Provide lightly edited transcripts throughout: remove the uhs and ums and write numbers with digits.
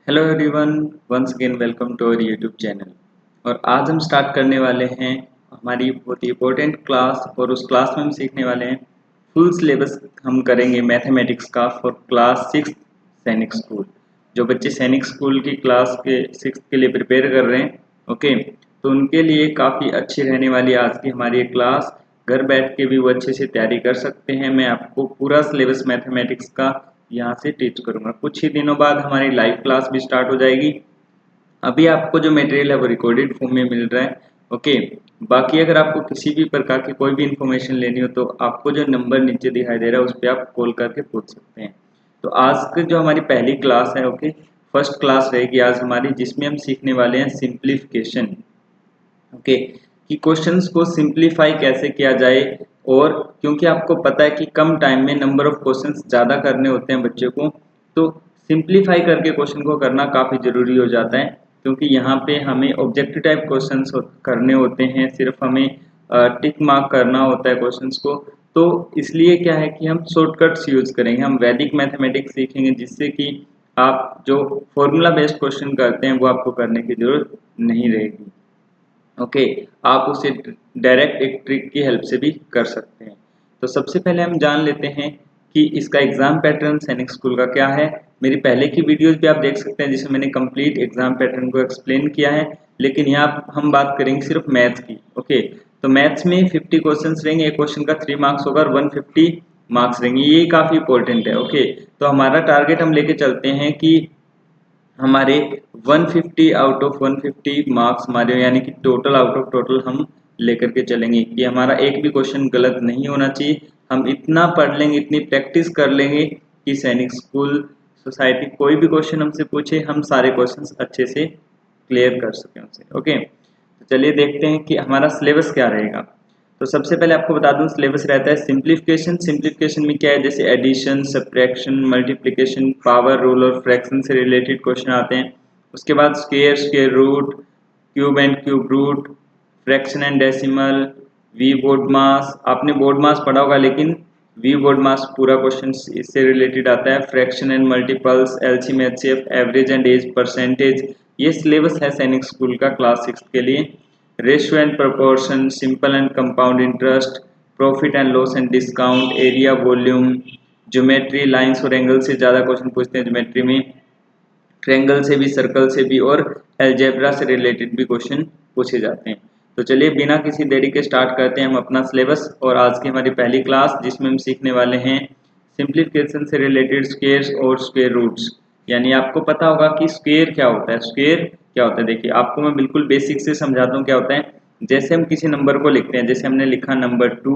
Hello everyone, once again welcome to our YouTube channel. और आज हम स्टार्ट करने वाले हैं हमारी बहुत ही इम्पोर्टेंट क्लास। और उस क्लास में हम सीखने वाले हैं फुल सिलेबस हम करेंगे मैथमेटिक्स का फॉर क्लास 6 सैनिक स्कूल। जो बच्चे सैनिक स्कूल की क्लास के 6 के लिए प्रिपेयर कर रहे हैं, ओके, तो उनके लिए काफ़ी अच्छी रहने वाली आज की हमारी ये क्लास। घर बैठ के भी वो अच्छे से तैयारी कर सकते हैं। मैं आपको पूरा सिलेबस मैथमेटिक्स का यहाँ से टीच करूंगा। कुछ ही दिनों बाद हमारी लाइव क्लास भी स्टार्ट हो जाएगी। अभी आपको जो मटेरियल है वो रिकॉर्डेड फॉर्म में मिल रहा है, ओके। बाकी अगर आपको किसी भी प्रकार की कोई भी इंफॉर्मेशन लेनी हो तो आपको जो नंबर नीचे दिखाई दे रहा है उस पर आप कॉल करके पूछ सकते हैं। तो आज की जो हमारी पहली क्लास है, ओके, फर्स्ट क्लास रहेगी आज हमारी, जिसमें हम सीखने वाले हैं सिंप्लीफिकेशन, ओके, कि क्वेश्चंस को सिंप्लीफाई कैसे किया जाए। और क्योंकि आपको पता है कि कम टाइम में नंबर ऑफ क्वेश्चंस ज़्यादा करने होते हैं बच्चे को, तो सिंप्लीफाई करके क्वेश्चन को करना काफ़ी ज़रूरी हो जाता है। क्योंकि यहाँ पे हमें ऑब्जेक्टिव टाइप क्वेश्चंस करने होते हैं, सिर्फ हमें टिक मार्क करना होता है क्वेश्चंस को। तो इसलिए क्या है कि हम शॉर्टकट्स यूज़ करेंगे, हम वैदिक मैथमेटिक्स सीखेंगे, जिससे कि आप जो फॉर्मूला बेस्ड क्वेश्चन करते हैं वो आपको करने की ज़रूरत नहीं रहेगी, ओके। आप उसे डायरेक्ट एक ट्रिक की हेल्प से भी कर सकते हैं। तो सबसे पहले हम जान लेते हैं कि इसका एग्जाम पैटर्न सैनिक स्कूल का क्या है। मेरी पहले की वीडियोस भी आप देख सकते हैं जिसमें मैंने कंप्लीट एग्जाम पैटर्न को एक्सप्लेन किया है, लेकिन यहाँ हम बात करेंगे सिर्फ मैथ्स की, ओके। तो मैथ्स में 50 क्वेश्चंस रहेंगे, एक क्वेश्चन का 3 मार्क्स होगा और 150 मार्क्स रहेंगे। ये काफ़ी इंपॉर्टेंट है, ओके। तो हमारा टारगेट हम लेके चलते हैं कि हमारे 150 आउट ऑफ 150 मार्क्स हमारे, यानी कि टोटल आउट ऑफ टोटल हम लेकर के चलेंगे कि हमारा एक भी क्वेश्चन गलत नहीं होना चाहिए। हम इतना पढ़ लेंगे, इतनी प्रैक्टिस कर लेंगे कि सैनिक स्कूल सोसाइटी कोई भी क्वेश्चन हमसे पूछे हम सारे क्वेश्चंस अच्छे से क्लियर कर सकें उनसे, ओके। तो चलिए देखते हैं कि हमारा सिलेबस क्या रहेगा। तो सबसे पहले आपको बता दूं सिलेबस रहता है सिंप्लीफिकेशन। सिंप्लीफिकेशन में क्या है, जैसे addition, subtraction, multiplication, power rule और फ्रैक्शन से रिलेटेड क्वेश्चन आते हैं। उसके बाद square, square root, cube and cube root, fraction and decimal, वी बोर्ड मास। आपने बोर्ड मास पढ़ा होगा, लेकिन वी बोर्ड मास पूरा क्वेश्चन इससे रिलेटेड आता है। Fraction and multiples, LCM, HCF, average and age, percentage. ये सिलेबस है सैनिक स्कूल का क्लास 6 के लिए। Ratio and proportion, simple and compound interest, profit and loss and discount, area, volume, geometry, lines और एंगल से ज़्यादा क्वेश्चन पूछते हैं ज्योमेट्री में, ट्रायंगल से भी, सर्कल से भी, और अलजेब्रा से रिलेटेड भी क्वेश्चन पूछे जाते हैं। तो चलिए बिना किसी देरी के स्टार्ट करते हैं हम अपना सिलेबस और आज की हमारी पहली क्लास, जिसमें हम सीखने वाले हैं सिंप्लीफिकेशन से रिलेटेड स्क्वायर्स और स्क्वायर रूट्स। यानी आपको पता होगा कि स्क्वायर क्या होता है, स्क्वायर क्या होता है। देखिए आपको मैं बिल्कुल बेसिक से समझाता हूँ क्या होता है। जैसे हम किसी नंबर को लिखते हैं, जैसे हमने लिखा नंबर 2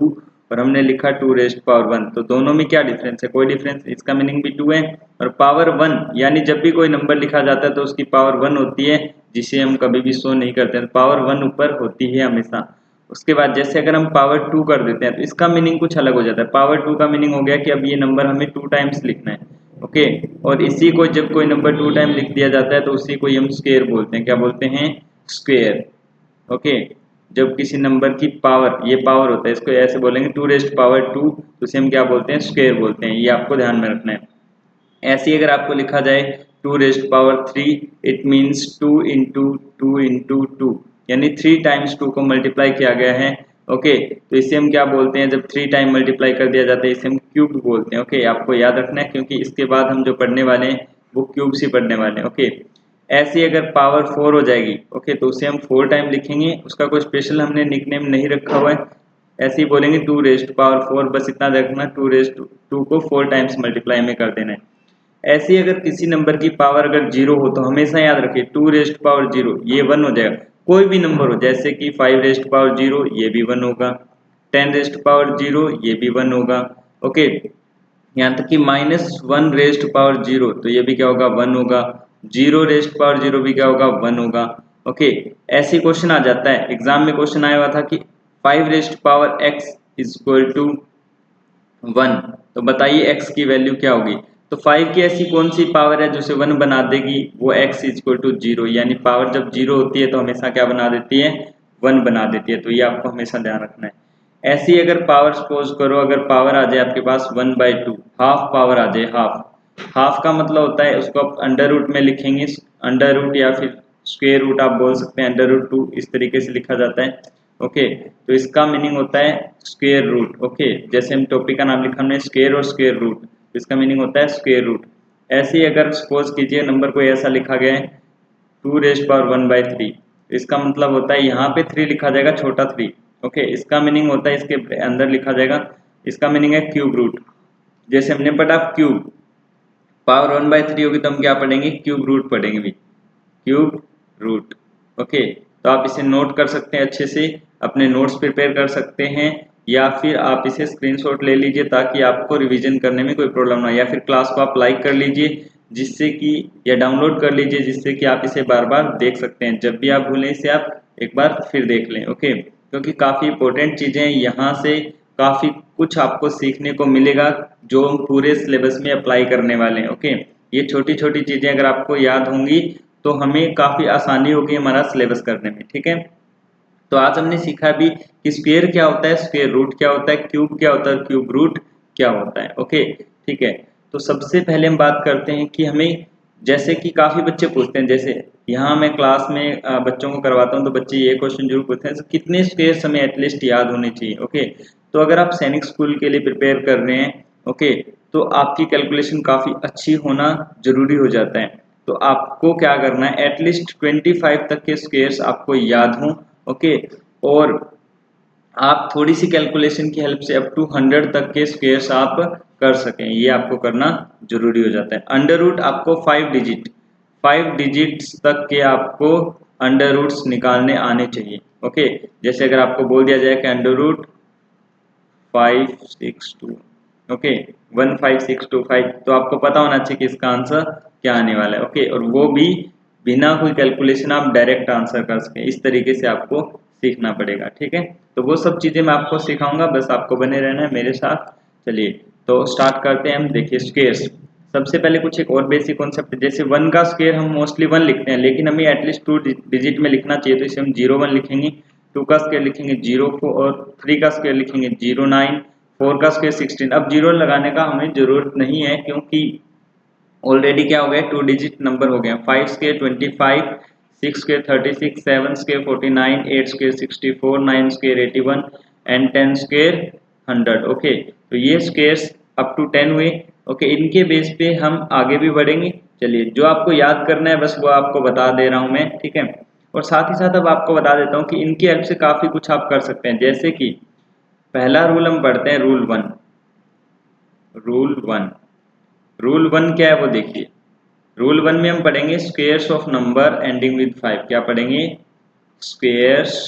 और हमने लिखा 2⁻1, तो दोनों में क्या डिफरेंस है, कोई डिफरेंस, इसका मीनिंग भी 2 है। और पावर 1, यानी जब भी कोई नंबर लिखा जाता है तो उसकी पावर 1 होती है, जिसे हम कभी भी शो नहीं करते हैं, पावर 1 ऊपर होती है हमेशा। उसके बाद जैसे अगर हम पावर 2 कर देते हैं तो इसका मीनिंग कुछ अलग हो जाता है। पावर 2 का मीनिंग हो गया कि अब ये नंबर हमें 2 टाइम्स लिखना है, ओके। और इसी को जब कोई नंबर 2 टाइम लिख दिया जाता है तो उसी को हम स्क्वायर बोलते हैं। क्या बोलते हैं, स्क्वायर, ओके। जब किसी नंबर की पावर, ये पावर होता है, इसको ऐसे बोलेंगे 2⁻², तो इसे हम क्या बोलते हैं, स्क्वायर बोलते हैं। ये आपको ध्यान में रखना है। ऐसे ही अगर आपको लिखा जाए 2⁻3, इट मीन्स 2 इंटू 2 इंटू 2, यानी 3 टाइम्स 2 को मल्टीप्लाई किया गया है, ओके। तो इसे हम क्या बोलते हैं, जब 3 टाइम मल्टीप्लाई कर दिया जाता है इसे हम क्यूब बोलते हैं, ओके। आपको याद रखना है क्योंकि इसके बाद हम जो पढ़ने वाले हैं वो क्यूब से पढ़ने वाले हैं, ओके। ऐसे ही अगर पावर 4 हो जाएगी, ओके, तो उसे हम 4 टाइम लिखेंगे, उसका कोई स्पेशल हमने निकनेम नहीं रखा हुआ है, ऐसे ही बोलेंगे 2⁻4, बस इतना रखना, 2 को 4 टाइम्स मल्टीप्लाई में कर देना है। ऐसे ही अगर किसी नंबर की पावर अगर 0 हो तो हमेशा याद रखिए 2⁻0 ये 1 हो जाएगा। कोई भी नंबर हो, जैसे कि 5⁻0 ये भी 1 होगा, 10⁻0 ये भी 1 होगा, ओके। यहाँ तक कि -1⁻0 तो ये भी क्या होगा, 1 होगा। 0⁻0 भी क्या होगा, 1 होगा, ओके। ऐसे क्वेश्चन आ जाता है एग्जाम में, क्वेश्चन आया हुआ था कि 5⁻x इज इक्वल टू 1, तो बताइए x की वैल्यू क्या होगी। तो 5 की ऐसी कौन सी पावर है जो उसे 1 बना देगी, वो x इज इक्वल टू 0, यानी पावर जब 0 होती है तो हमेशा क्या बना देती है, 1 बना देती है। तो ये आपको हमेशा ध्यान रखना है। ऐसे ही अगर पावर सपोज करो, अगर पावर आ जाए आपके पास 1/2, हाफ पावर आ जाए, हाफ, हाफ का मतलब होता है उसको आप अंडर रूट में लिखेंगे, अंडर रूट या फिर स्क्वायर रूट आप बोल सकते हैं, अंडर रूट 2 इस तरीके से लिखा जाता है। ओके, तो इसका मीनिंग होता है स्क्वायर रूट। ओके, जैसे हम टॉपिक का नाम लिखा हमने स्क्वायर और स्क्वायर रूट, तो इसका मीनिंग होता है स्क्वायर रूट। ऐसे ही अगर सपोज कीजिए नंबर को ऐसा लिखा गया है 2⁻⁴ इसका मतलब होता है यहाँ पे 3 लिखा जाएगा, छोटा 3। ओके, इसका मीनिंग होता है इसके अंदर लिखा जाएगा, इसका मीनिंग है क्यूब रूट। जैसे हमने पढ़ा क्यूब, पावर 1/3 होगी तो हम क्या पढ़ेंगे, क्यूब रूट पढ़ेंगे भी, क्यूब रूट। ओके, तो आप इसे नोट कर सकते हैं, अच्छे से अपने नोट्स प्रिपेयर कर सकते हैं, या फिर आप इसे स्क्रीनशॉट ले लीजिए ताकि आपको रिवीजन करने में कोई प्रॉब्लम ना हो, या फिर क्लास को आप लाइक कर लीजिए जिससे कि, या डाउनलोड कर लीजिए जिससे कि आप इसे बार बार देख सकते हैं, जब भी आप भूलें इसे आप एक बार फिर देख लें। ओके, क्योंकि काफ़ी इंपॉर्टेंट चीज़ें यहाँ से काफ़ी कुछ आपको सीखने को मिलेगा जो हम पूरे सिलेबस में अप्लाई करने वाले हैं। ओके, ये छोटी छोटी चीज़ें अगर आपको याद होंगी तो हमें काफ़ी आसानी होगी हमारा सिलेबस करने में। ठीक है, तो आज हमने सीखा भी कि स्क्वायर क्या होता है, स्क्वायर रूट क्या होता है, क्यूब क्या होता है, क्यूब रूट क्या होता है। ओके, ठीक है, तो सबसे पहले हम बात करते हैं कि हमें, जैसे कि काफ़ी बच्चे पूछते हैं, जैसे यहाँ मैं क्लास में बच्चों को करवाता हूँ तो बच्चे ये क्वेश्चन जरूर पूछते हैं कितने स्क्वायर हमें एटलीस्ट याद होने चाहिए। ओके, तो अगर आप सैनिक स्कूल के लिए प्रिपेयर कर रहे हैं, ओके, तो आपकी कैलकुलेशन काफ़ी अच्छी होना जरूरी हो जाता है। तो आपको क्या करना है, एटलीस्ट 25 तक के स्क्वायर्स आपको याद हों। ओके, और आप थोड़ी सी कैलकुलेशन की हेल्प से अप टू 100 तक के स्क्वायर्स आप कर सकें, ये आपको करना जरूरी हो जाता है। अंडर रूट आपको 5 डिजिट्स तक के आपको अंडर रूट्स निकालने आने चाहिए। ओके, जैसे अगर आपको बोल दिया जाए कि अंडर रूट 562, ओके, 15625, तो आपको पता होना चाहिए कि इसका आंसर क्या आने वाला है। ओके, और वो भी बिना कोई कैलकुलेशन आप डायरेक्ट आंसर कर सकें, इस तरीके से आपको सीखना पड़ेगा। ठीक है, तो वो सब चीज़ें मैं आपको सिखाऊंगा, बस आपको बने रहना है मेरे साथ। चलिए तो स्टार्ट करते हैं हम। देखिए स्क्वायर्स, सबसे पहले कुछ एक और बेसिक कॉन्सेप्ट, जैसे 1 का स्क्वायर हम मोस्टली 1 लिखते हैं, लेकिन हमें एटलीस्ट 2 डिजिट में लिखना चाहिए, तो इसे हम 01 लिखेंगे, 2 का स्क्वायर लिखेंगे 04, और 3 का स्क्वायर लिखेंगे 09, 4 का स्क्वायर 16। अब 0 लगाने का हमें जरूरत नहीं है क्योंकि ऑलरेडी क्या हो गया, 2 डिजिट नंबर हो गया। 5 square 25, 6 square 36, 7 square 49, 8 square 64, 9 square 81 and 10 square 100। Okay, तो ये स्क्वायर्स अप टू 10 हुए। ओके, इनके बेस पे हम आगे भी बढ़ेंगे। चलिए, जो आपको याद करना है बस वो आपको बता दे रहा हूँ मैं। ठीक है, और साथ ही साथ अब आपको बता देता हूँ कि इनकी हेल्प से काफ़ी कुछ आप कर सकते हैं, जैसे कि पहला रूल हम पढ़ते हैं, रूल 1। रूल 1 क्या है वो देखिए, रूल 1 में हम पढ़ेंगे squares of number ending with 5। क्या पढ़ेंगे, squares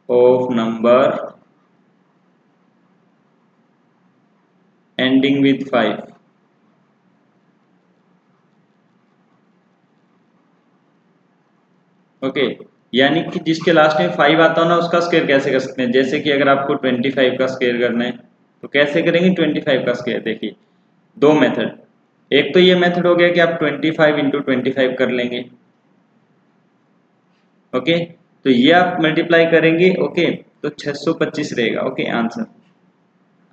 of number ending with 5। Okay, यानी कि जिसके लास्ट में 5 आता हो ना उसका स्क्वायर कैसे कर सकते हैं। जैसे कि अगर आपको 25 का स्क्वायर करना है तो कैसे करेंगे 25 का स्क्वायर। देखिए दो मेथड, एक तो ये मेथड हो गया कि आप 25 इंटू 25 कर लेंगे। ओके, तो ये आप मल्टीप्लाई करेंगे। ओके, तो 625 रहेगा। ओके, आंसर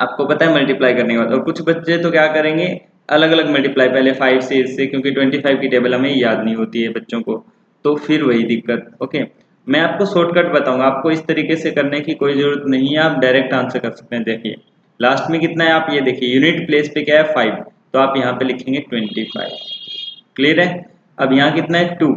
आपको पता है मल्टीप्लाई करने के बाद। और कुछ बच्चे तो क्या करेंगे, अलग अलग मल्टीप्लाई, पहले 5 से इससे, क्योंकि 25 की टेबल हमें याद नहीं होती है बच्चों को, तो फिर वही दिक्कत। ओके, मैं आपको शॉर्टकट बताऊंगा, आपको इस तरीके से करने की कोई जरूरत नहीं है, आप डायरेक्ट आंसर कर सकते हैं। देखिए लास्ट में कितना है, आप ये देखिए यूनिट प्लेस पे क्या है 5, तो आप यहाँ पे लिखेंगे 25। क्लियर है। अब यहाँ कितना है 2,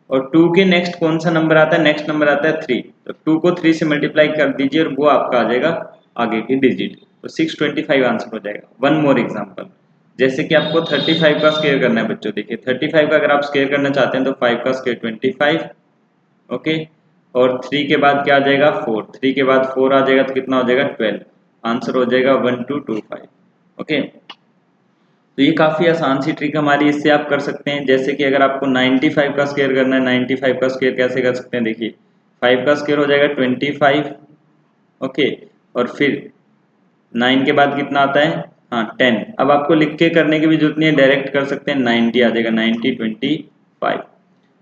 और 2 के नेक्स्ट कौन सा नंबर आता है, नेक्स्ट नंबर आता है 3, तो 2 को 3 से मल्टीप्लाई कर दीजिए और वो आपका आ जाएगा आगे की डिजिट, तो 625 आंसर हो जाएगा। वन मोर एग्जांपल, जैसे कि आपको 35 का स्क्वायर करना है बच्चों। देखिए 35 का अगर आप स्क्वायर करना चाहते हैं तो 5 का स्क्वायर 25। ओके, और 3 के बाद क्या आ जाएगा 4, 3 के बाद 4 आ जाएगा तो कितना हो जाएगा 12, आंसर हो जाएगा 1225। ओके, तो ये काफ़ी आसान सी ट्रिक हमारी, इससे आप कर सकते हैं। जैसे कि अगर आपको 95 का स्क्वायर करना है, 95 का स्क्वायर कैसे कर सकते हैं, देखिए 5 का स्क्वायर हो जाएगा 25। ओके, और फिर 9 के बाद कितना आता है, हाँ 10। अब आपको लिख के करने की भी जरूरत नहीं है, डायरेक्ट कर सकते हैं, 90 आ जाएगा, 90 25।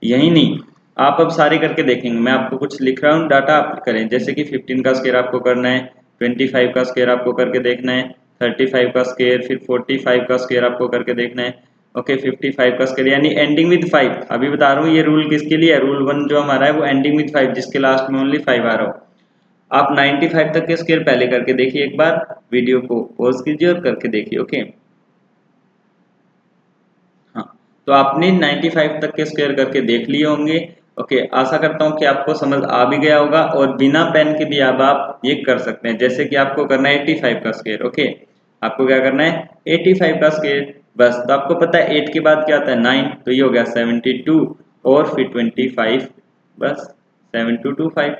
यही नहीं, आप अब सारे करके देखेंगे, मैं आपको कुछ लिख रहा हूँ, डाटा आप करें। जैसे कि 15 का स्क्वायर आपको करना है, 25 का स्क्वायर आपको करके देखना है, 35 का स्क्वायर, फिर 45 का स्क्वायर आपको करके देखना है। ओके 55 का स्क्वायर यानी एंडिंग विद 5। अभी बता रहा हूँ ये रूल किसके लिए है, रूल 1 जो हमारा है वो एंडिंग विद 5, जिसके लास्ट में ओनली 5 आ रहा हो। आप 95 तक के स्क्वायर पहले करके देखिए, एक बार वीडियो को पॉज कीजिए और करके देखिए। ओके हाँ, तो आपने 95 तक के स्क्वायर करके देख लिए होंगे। ओके आशा करता हूँ कि आपको समझ आ भी गया होगा, और बिना पेन के भी अब आप ये कर सकते हैं। जैसे कि आपको करना है 85 का स्क्वायर। ओके आपको क्या करना है 85 का स्क्वायर, बस। तो आपको पता है 8 के बाद क्या आता है 9, तो ये हो गया 72 और फिर 25, बस 7225।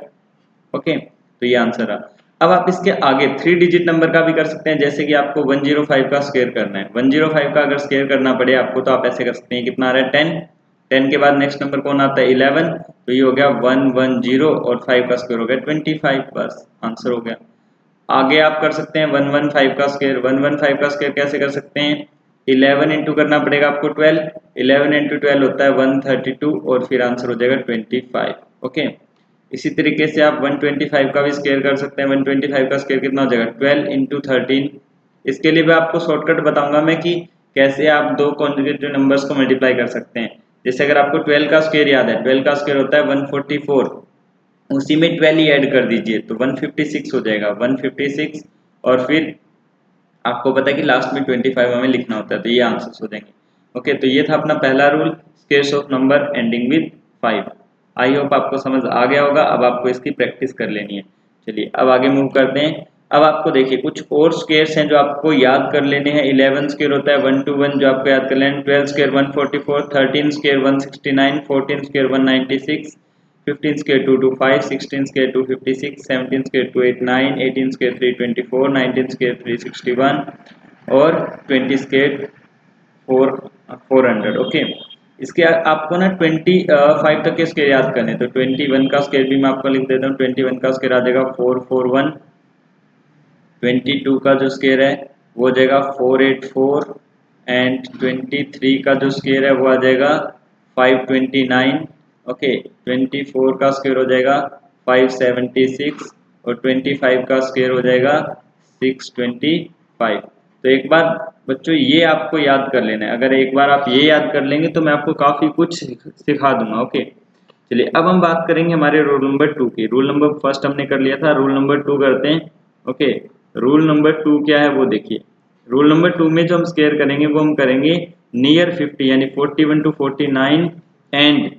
ओके तो ये आंसर है। अब आप इसके आगे 3 डिजिट नंबर का भी कर सकते हैं, जैसे कि आपको 105 का स्क्वायर करना है। 105 का अगर स्क्वायर करना पड़े आपको तो आप ऐसे कर सकते हैं, कितना आ रहा है 10, 10 के बाद नेक्स्ट नंबर कौन आता है 11, तो ये हो गया 110 और 5 का स्क्वायर हो गया 25, बस आंसर हो गया। आगे आप कर सकते हैं 115 का स्क्वायर। 115 का स्क्वायर कैसे कर सकते हैं, 11 इंटू करना पड़ेगा आपको 12, 11 इंटू 12 होता है 132 और फिर आंसर हो जाएगा 25। ओके इसी तरीके से आप 125 का भी स्क्वायर कर सकते हैं। 125 का स्क्वायर कितना हो जाएगा 12 इंटू 13। इसके लिए भी आपको शॉर्टकट बताऊंगा मैं कि कैसे आप दो कॉन्जुगेटिव नंबर्स को मल्टीप्लाई कर सकते हैं। जैसे अगर आपको 12 का स्क्वायर याद है, 12 का स्क्वायर होता है 144, उसी में 12 ही ऐड कर दीजिए तो 156 हो जाएगा 156, और फिर आपको पता है कि लास्ट में 25 हमें लिखना होता है, तो ये आंसर्स हो जाएंगे। ओके तो ये था अपना पहला rule, squares of number ending with 5। I hope आपको समझ आ गया होगा। अब आपको इसकी प्रैक्टिस कर लेनी है। चलिए अब आगे मूव करते हैं। अब आपको देखिए कुछ और स्क्वायर्स हैं जो आपको याद कर लेने हैं। 11 स्क्वायर होता है 121 जो आपको याद कर लेना है, 12 square 144, 13 square 169, 14 square 196, 15 square 225, 16 square 256, 17 square 289, 18 square 324, 19 square 361 और 20 square 400। ओके इसके आपको ना 25 तक के स्क्वायर याद करने, तो 21 का स्क्वायर भी मैं आपको लिख देता हूँ। 21 का स्क्वायर आ जाएगा 441, 22 का जो स्क्वायर है वो आ जाएगा 484, एंड 23 का जो स्क्वायर है वो आ जाएगा 529। ओके 24 का स्क्वायर हो जाएगा 576 और 25 का स्क्वायर हो जाएगा 625। तो एक बार बच्चों ये आपको याद कर लेना है। अगर एक बार आप ये याद कर लेंगे तो मैं आपको काफ़ी कुछ सिखा दूंगा। ओके चलिए अब हम बात करेंगे हमारे रूल नंबर 2 की। रूल नंबर फर्स्ट हमने कर लिया था, रूल नंबर 2 करते हैं। ओके रूल नंबर 2 क्या है वो देखिए। रूल नंबर 2 में जो हम स्क्वायर करेंगे वो हम करेंगे नियर 50 यानी 41 टू 49 एंड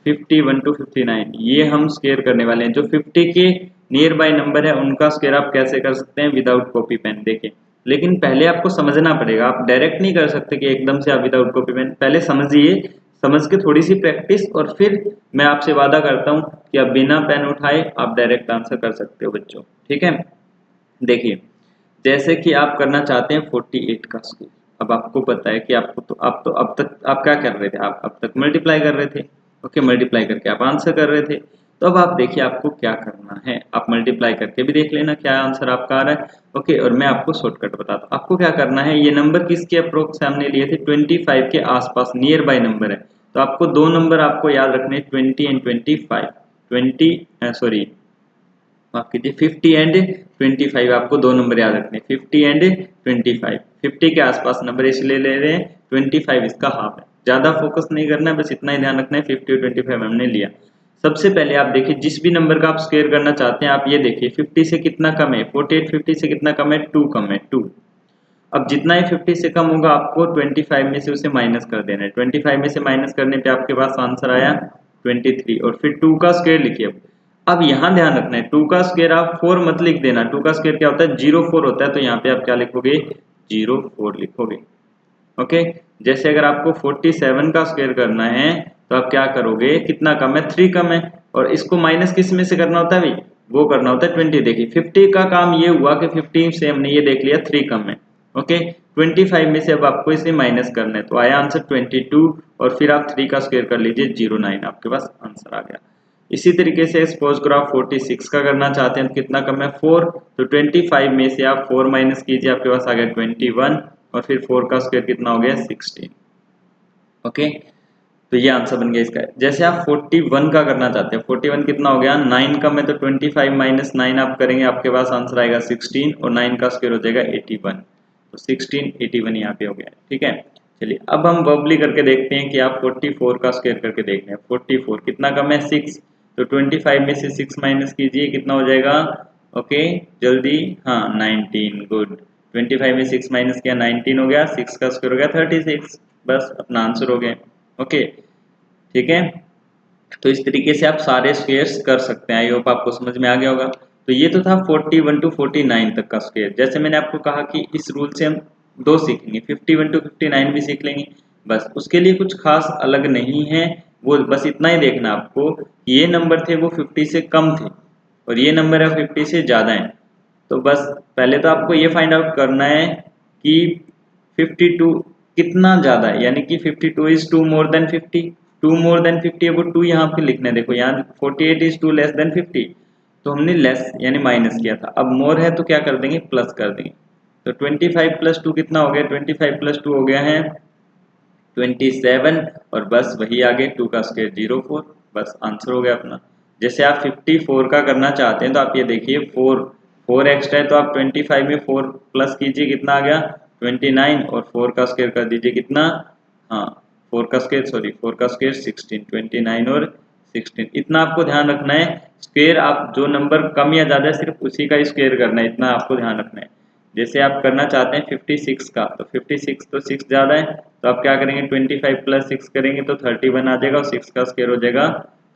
51 टू 59, ये हम स्क्वायर करने वाले हैं। जो 50 के नियर बाय नंबर है उनका स्क्वायर आप कैसे कर सकते हैं विदाउट कॉपी पेन, देखिए। लेकिन पहले आपको समझना पड़ेगा, आप डायरेक्ट नहीं कर सकते कि एकदम से आप विदाउट कॉपी पेन, पहले समझिए, समझ के थोड़ी सी प्रैक्टिस, और फिर मैं आपसे वादा करता हूँ कि आप बिना पेन उठाए आप डायरेक्ट आंसर कर सकते हो बच्चों, ठीक है। देखिए जैसे कि आप करना चाहते हैं 48 का स्क्वायर। अब आपको पता है कि आपको तो अब तक आप क्या कर रहे थे, आप अब तक मल्टीप्लाई कर रहे थे। ओके मल्टीप्लाई करके आप आंसर कर रहे थे। तो अब आप देखिए आपको क्या करना है, आप मल्टीप्लाई करके भी देख लेना क्या आंसर आपका आ रहा है। ओके और मैं आपको शॉर्टकट बताता हूँ। आपको क्या करना है, ये नंबर किसके अप्रोक्स हमने लिए थे 25 के आसपास नियर बाय नंबर है। तो आपको दो नंबर आपको याद रखने 20 एंड 25, 20 सॉरी माफ कीजिए 50 एंड 25, आपको दो नंबर याद रखने 50 एंड 25। 50 के आसपास नंबर इसलिए ले रहे हैं, 25 इसका हाफ है। ज्यादा फोकस नहीं करना है, बस इतना ही ध्यान रखना है 50 और 25 हमने लिया। सबसे पहले आप देखिए जिस भी नंबर का आप स्क्वायर करना चाहते हैं आप ये देखिए 50 से कितना कम है 48, 50 से कितना कम है 2 कम है 2। अब जितना ही 50 से कम होगा आपको 25 में से उसे माइनस कर देना है। 25 में से माइनस करने पे आपके पास आंसर आया 23 और फिर 2 का स्क्वायर लिखिए। अब यहाँ ध्यान रखना है 2 का स्क्वायर आप 4 मत लिख देना। 2 का स्क्वायर क्या होता है 04 होता है, तो यहाँ पे आप क्या लिखोगे 04 लिखोगे। ओके जैसे अगर आपको 47 का स्क्वायर करना है तो आप क्या करोगे, कितना कम है 3 कम है, और इसको माइनस किस में से करना होता है भाई, वो करना होता है 20। देखिए 50 का काम ये हुआ कि 50 से हमने ये देख लिया 3 कम है। ओके 25 में से अब आपको इसे माइनस करना है, तो आया आंसर 22 और फिर आप 3 का स्क्वायर कर लीजिए 09, आपके पास आंसर आ गया। इसी तरीके से सपोज करो आप 46 का करना चाहते हैं तो कितना कम है 4, तो 25 में से आप 4 माइनस कीजिए, आपके पास आ गया 21 और फिर 4 का स्क्वायर कितना हो गया 16। ओके तो ये आंसर बन गया इसका। जैसे आप 41 का करना चाहते हैं, 41 कितना हो गया 9 कम है, तो 25 माइनस 9 आप करेंगे, आपके पास आंसर आएगा 16 और 9 का स्क्वायर हो जाएगा 81। तो 16 81 यहाँ पे हो गया। ठीक है, चलिए अब हम बबली करके देखते हैं कि आप 44 का स्क्वायर करके देख रहे हैं। 44 कितना कम है 6, तो 25 में से 6 माइनस कीजिए, कितना हो जाएगा। ओके जल्दी, हाँ 19, गुड। 25 में 6 माइनस किया 19 हो गया, 6 का स्क्वायर हो गया 36, बस अपना आंसर हो गया। ओके ठीक है, तो इस तरीके से आप सारे स्क्वेयर्स कर सकते हैं। आई होप आपको समझ में आ गया होगा। तो ये तो था 41 टू 49 तक का स्क्वेयर। जैसे मैंने आपको कहा कि इस रूल से हम दो सीखेंगे, 51 टू 59 भी सीख लेंगे। बस उसके लिए कुछ खास अलग नहीं है, वो बस इतना ही देखना आपको कि ये नंबर थे वो 50 से कम थे और ये नंबर है 50 से ज़्यादा है। तो बस पहले तो आपको ये फाइंड आउट करना है कि 52 कितना ज़्यादा है, यानी कि 52 is 2 more than 50। 2 more than 50 है वो 2 यहाँ पे लिखना है। देखो यहाँ 48 इज 2 लेस देन 50, तो हमने लेस यानी माइनस किया था। अब मोर है तो क्या कर देंगे, प्लस कर देंगे। तो 25 प्लस 2 कितना हो गया, 25 प्लस 2 हो गया है 27, और बस वही आगे 2 का स्क्वायर 04, बस आंसर हो गया अपना। जैसे आप 54 का करना चाहते हैं तो आप ये देखिए 4 एक्स्ट्रा है, तो आप 25 में 4 प्लस कीजिए, कितना आ गया 29, और 4 का स्क्वायर कर दीजिए कितना, हाँ 4 का स्क्वायर, सॉरी 4 का स्क्वायर 16, 29 और 16। इतना आपको ध्यान रखना है, स्क्वायर आप जो नंबर कम या ज़्यादा है सिर्फ उसी का स्क्वायर करना है, इतना आपको ध्यान रखना है। जैसे आप करना चाहते हैं 56 का, तो 56 तो 6 ज़्यादा है, तो आप क्या करेंगे 25 प्लस 6 करेंगे तो 31 आ जाएगा, और 6 का स्क्वायर हो जाएगा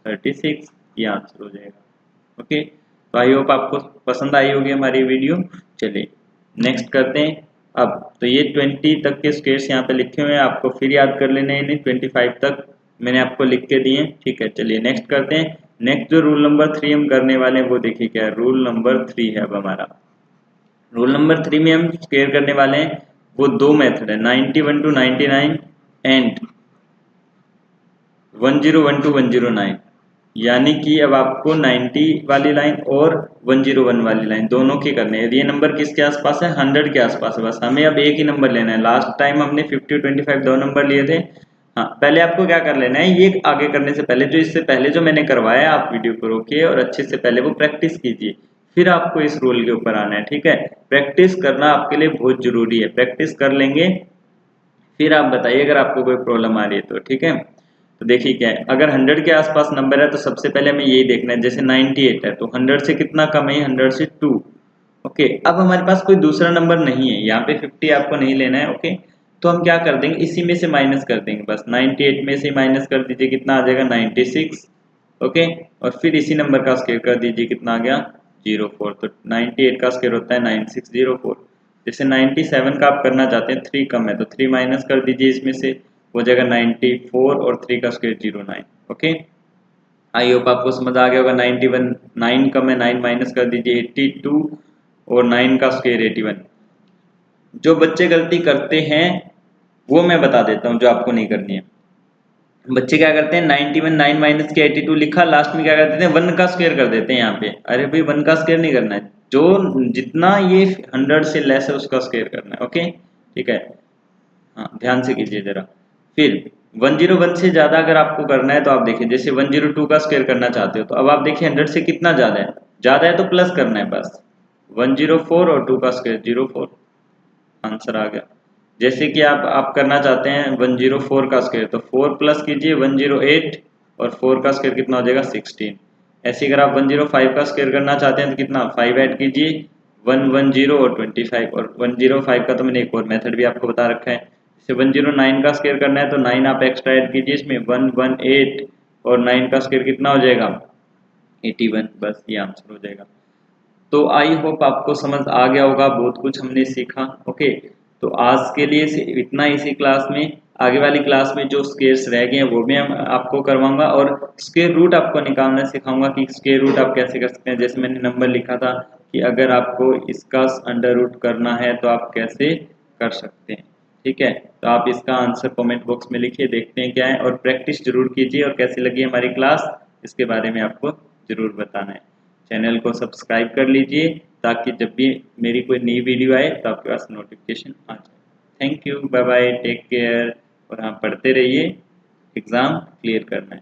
36, ये आंसर हो जाएगा। ओके, तो आई होप आपको पसंद आई होगी हमारी वीडियो। चलिए नेक्स्ट करते हैं। अब तो ये 20 तक के स्क्वायर्स यहाँ पे लिखे हुए हैं, आपको फिर याद कर लेने हैं, 25 तक मैंने आपको लिख के दिए। ठीक है, चलिए नेक्स्ट करते हैं। नेक्स्ट जो रूल नंबर 3 हम करने वाले हैं वो देखिए क्या है, रूल नंबर 3 है अब हमारा। रूल नंबर 3 में हम स्क्वायर करने वाले हैं, वो दो मेथड है, 91 टू 99 एंड 101 टू 109। यानी कि अब आपको 90 वाली लाइन और 101 वाली लाइन दोनों की करनी है। ये नंबर किसके आसपास है, 100 के आसपास है। बस हमें अब एक ही नंबर लेना है। लास्ट टाइम हमने 50 25 दो नंबर लिए थे। हाँ, पहले आपको क्या कर लेना है, ये आगे करने से पहले जो इससे पहले जो मैंने करवाया, आप वीडियो को रोकिए और अच्छे से पहले वो प्रैक्टिस कीजिए, फिर आपको इस रूल के ऊपर आना है। ठीक है, प्रैक्टिस करना आपके लिए बहुत जरूरी है। प्रैक्टिस कर लेंगे फिर आप बताइए अगर आपको कोई प्रॉब्लम आ रही है तो। ठीक है, तो देखिए क्या है, अगर 100 के आसपास नंबर है तो सबसे पहले हमें यही देखना है। जैसे 98 है तो 100 से कितना कम है, 100 से 2। ओके, अब हमारे पास कोई दूसरा नंबर नहीं है, यहाँ पे 50 आपको नहीं लेना है। ओके, तो हम क्या कर देंगे, इसी में से माइनस कर देंगे। बस 98 में से माइनस कर दीजिए, कितना आ जाएगा 96। ओके, और फिर इसी नंबर का स्क्वायर कर दीजिए, कितना आ गया 04। तो 98 का स्क्वायर होता है 9604। जैसे 97 का आप करना चाहते हैं, 3 कम है तो 3 माइनस कर दीजिए, इसमें से हो जाएगा 94, और 3 का स्क्वायर 09। ओके, आई होप आपको समझ आ गया होगा। 91 9 कम है, 9 माइनस कर दीजिए 82, और 9 का स्क्वायर 81। जो बच्चे गलती करते हैं वो मैं बता देता हूँ, जो आपको नहीं करनी है। बच्चे क्या करते हैं, 91 9 माइनस के 82 लिखा, लास्ट में क्या कर देते हैं 1 का स्क्वायर कर देते हैं यहाँ पे। अरे भाई 1 का स्क्वायर नहीं करना है, जो जितना ये 100 से लेस है उसका स्क्वायर करना है। ओके ठीक है, हाँ ध्यान से कीजिए जरा। फिर 101 से ज्यादा अगर आपको करना है तो आप देखिए, जैसे 102 का स्क्वायर करना चाहते हो तो अब आप देखिए 100 से कितना ज्यादा है तो प्लस करना है बस। 104 और 2 का स्क्वायर 04, आंसर आ गया। जैसे कि आप करना चाहते हैं 104 का स्क्वायर, तो 4 प्लस कीजिए 108, और 4 का स्क्वायर कितना हो जाएगा 16। ऐसे अगर आप 105 का स्क्वायर करना चाहते हैं तो कितना 5 ऐड कीजिए 110 और 25, और 105 का तो मैंने एक और मेथड भी आपको बता रखा है। जैसे 109 का स्क्वायर करना है तो 9 आप एक्स्ट्रा ऐड कीजिए इसमें 118, और 9 का स्क्वायर कितना हो जाएगा 81, बस ये आंसर हो जाएगा। तो आई होप आपको समझ आ गया होगा, बहुत कुछ हमने सीखा। ओके, तो आज के लिए इतना इसी क्लास में। आगे वाली क्लास में जो स्क्वायर्स रह गए हैं वो भी हम आपको करवाऊंगा, और स्क्वायर रूट आपको निकालना सिखाऊंगा कि स्क्वायर रूट आप कैसे कर सकते हैं। जैसे मैंने नंबर लिखा था कि अगर आपको इसका अंडर रूट करना है तो आप कैसे कर सकते हैं। ठीक है, तो आप इसका आंसर कमेंट बॉक्स में लिखिए, देखते हैं क्या है, और प्रैक्टिस जरूर कीजिए, और कैसी लगी हमारी क्लास इसके बारे में आपको जरूर बताना है। चैनल को सब्सक्राइब कर लीजिए ताकि जब भी मेरी कोई नई वीडियो आए तो आपके पास नोटिफिकेशन आ जाए। Thank you, bye bye, take care, और हाँ पढ़ते रहिए, एग्ज़ाम क्लियर करना है।